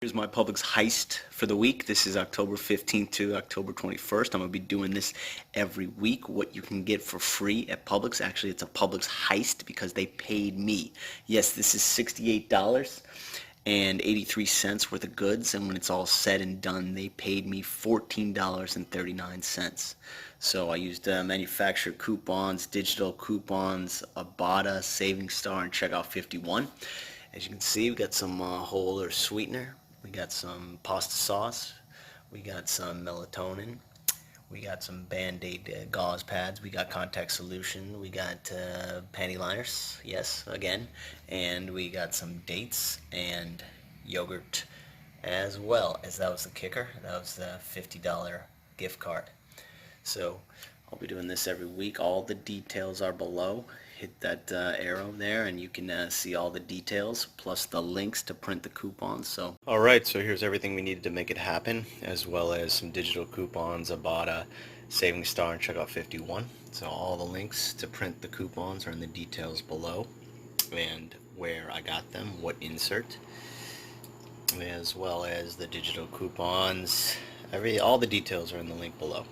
Here's my Publix Heist for the week. This is October 15th to October 21st. I'm going to be doing this every week. What you can get for free at Publix. Actually, it's a Publix Heist because they paid me. Yes, this is $68.83 worth of goods, and when it's all said and done, they paid me $14.39. So I used manufacturer coupons, digital coupons, Ibotta, SavingStar, and Checkout 51. As you can see, we got some whole or sweetener, we got some pasta sauce, we got some melatonin, we got some Band-Aid gauze pads, we got contact solution, we got panty liners, yes, again, and we got some dates and yogurt as well. As that was the kicker, that was the $50 gift card. So I'll be doing this every week. All the details are below. Hit that arrow there and you can see all the details plus the links to print the coupons. So alright, so here's everything we needed to make it happen, as well as some digital coupons, Ibotta, SavingStar, and Checkout 51. So all the links to print the coupons are in the details below, and where I got them, what insert, as well as the digital coupons. All the details are in the link below.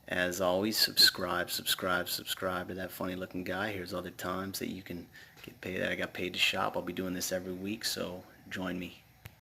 As always, subscribe to that funny looking guy. Here's other times that you can get paid. I got paid to shop. I'll be doing this every week, so join me.